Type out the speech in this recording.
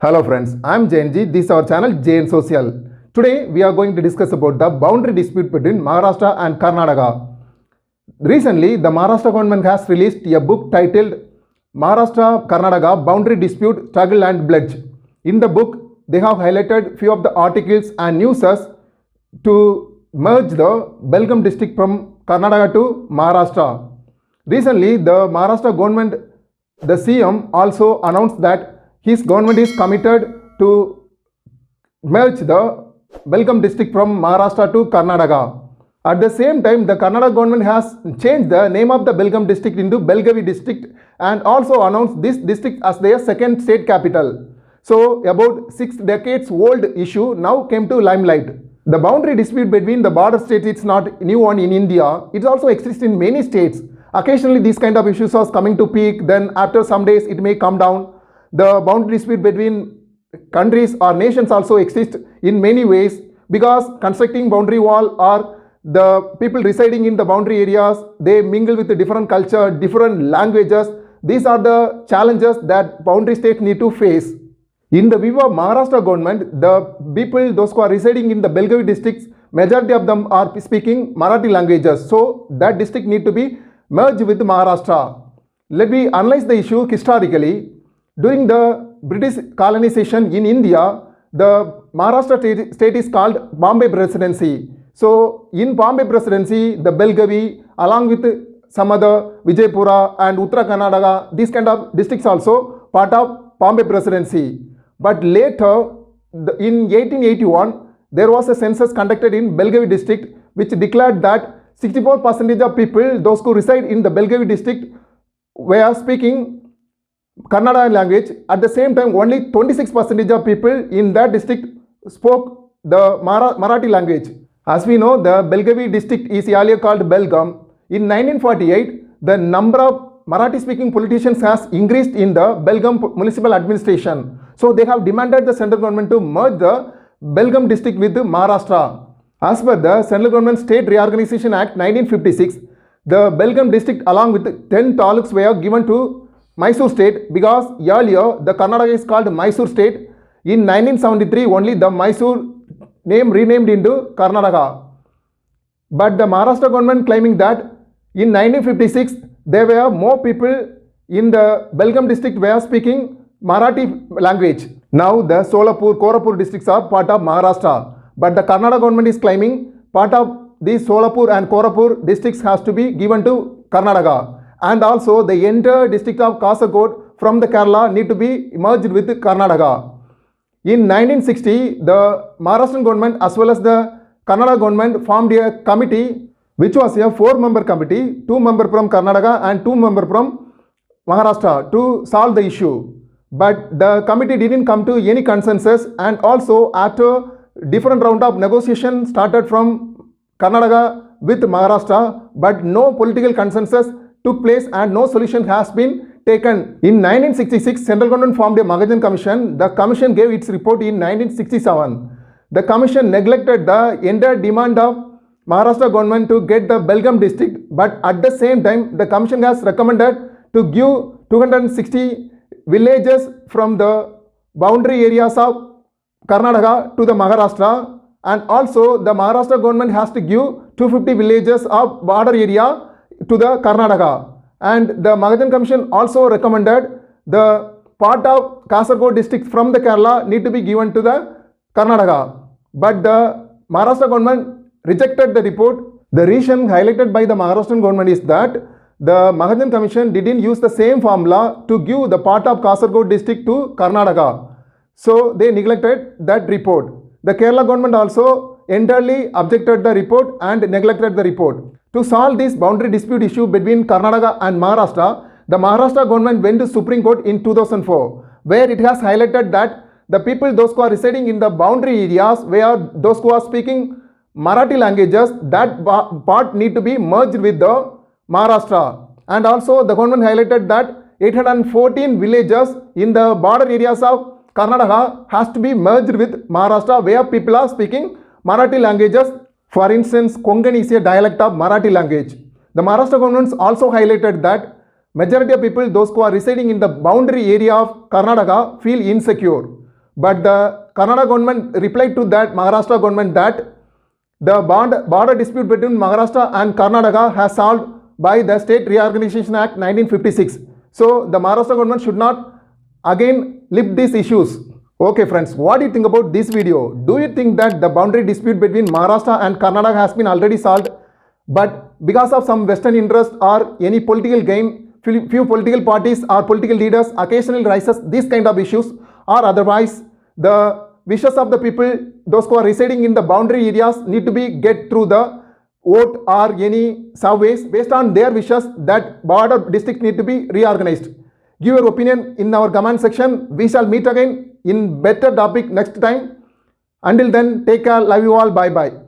Hello friends, I am Jainji. This is our channel Jain Social. Today we are going to discuss about the boundary dispute between Maharashtra and Karnataka. Recently, the Maharashtra government has released a book titled Maharashtra Karnataka Boundary Dispute Struggle and Blood. In the book, they have highlighted few of the articles and news to merge the Belgaum district from Karnataka to Maharashtra. Recently, the Maharashtra government, the CM also announced that his government is committed to merge the Belgaum district from Maharashtra to Karnataka. At the same time, the Karnataka government has changed the name of the Belgaum district into Belgavi district and also announced this district as their second state capital. So, about 6 decades old issue now came to limelight. The boundary dispute between the border states is not new one in India. It also exists in many states. Occasionally, these kind of issues are coming to peak. Then after some days, it may come down. The boundary dispute between countries or nations also exist in many ways because constructing boundary wall or the people residing in the boundary areas, they mingle with a different culture, different languages. These are the challenges that boundary states need to face. In the view of Maharashtra government, the people, those who are residing in the Belgavi districts, majority of them are speaking Marathi languages. So that district need to be merged with Maharashtra. Let me analyze the issue historically. During the British colonization in India, the Maharashtra state is called Bombay Presidency. So, in Bombay Presidency, the Belgavi, along with some other Vijaypura and Uttara Karnataka, these kind of districts also part of Bombay Presidency. But later, in 1881, there was a census conducted in Belgavi district, which declared that 64% of people, those who reside in the Belgavi district, were speaking Kannada language. At the same time, only 26% of people in that district spoke the Marathi language. As we know, the Belgavi district is earlier called Belgaum. In 1948, the number of Marathi-speaking politicians has increased in the Belgaum municipal administration. So they have demanded the central government to merge the Belgaum district with Maharashtra. As per the Central Government State Reorganization Act 1956, the Belgaum district along with 10 taluks were given to Mysore state because earlier the Karnataka is called Mysore state. In 1973 only the Mysore name renamed into Karnataka. But the Maharashtra government claiming that in 1956 there were more people in the Belgaum district were speaking Marathi language. Now the Solapur, Korapur districts are part of Maharashtra. But the Karnataka government is claiming part of these Solapur and Korapur districts has to be given to Karnataka. And also the entire district of Kasaragod from the Kerala need to be merged with Karnataka. In 1960, the Maharashtrian government as well as the Kannada government formed a committee which was a 4-member committee, 2 members from Karnataka and 2 members from Maharashtra to solve the issue. But the committee didn't come to any consensus, and also after different round of negotiation started from Karnataka with Maharashtra, but no political consensus took place and no solution has been taken. In 1966, central government formed a Mahajan Commission. The commission gave its report in 1967. The commission neglected the entire demand of Maharashtra government to get the Belgaum district, but at the same time, the commission has recommended to give 260 villages from the boundary areas of Karnataka to the Maharashtra, and also the Maharashtra government has to give 250 villages of border area to the Karnataka. And the Mahajan Commission also recommended the part of Kasaragod district from the Kerala need to be given to the Karnataka. But the Maharashtra government rejected the report. The reason highlighted by the Maharashtrian government is that the Mahajan Commission didn't use the same formula to give the part of Kasaragod district to Karnataka. So they neglected that report. The Kerala government also entirely objected the report and neglected the report. To solve this boundary dispute issue between Karnataka and Maharashtra, the Maharashtra government went to Supreme Court in 2004, where it has highlighted that the people, those who are residing in the boundary areas, where those who are speaking Marathi languages, that part need to be merged with the Maharashtra. And also the government highlighted that 814 villages in the border areas of Karnataka has to be merged with Maharashtra, where people are speaking Marathi languages. For instance, Konkani is a dialect of Marathi language. The Maharashtra government also highlighted that majority of people, those who are residing in the boundary area of Karnataka, feel insecure. but the Karnataka government replied to that Maharashtra government that the border dispute between Maharashtra and Karnataka has solved by the State Reorganization Act 1956. So the Maharashtra government should not again lift these issues. Okay friends, what do you think about this video? Do you think that the boundary dispute between Maharashtra and Karnataka has been already solved, but because of some Western interest or any political gain, few political parties or political leaders occasionally raises these kind of issues, or otherwise the wishes of the people, those who are residing in the boundary areas, need to be get through the vote or any surveys based on their wishes that border district need to be reorganized. Give your opinion in our comment section. We shall meet again in better topic next time. Until then, take care. Love you all. Bye bye.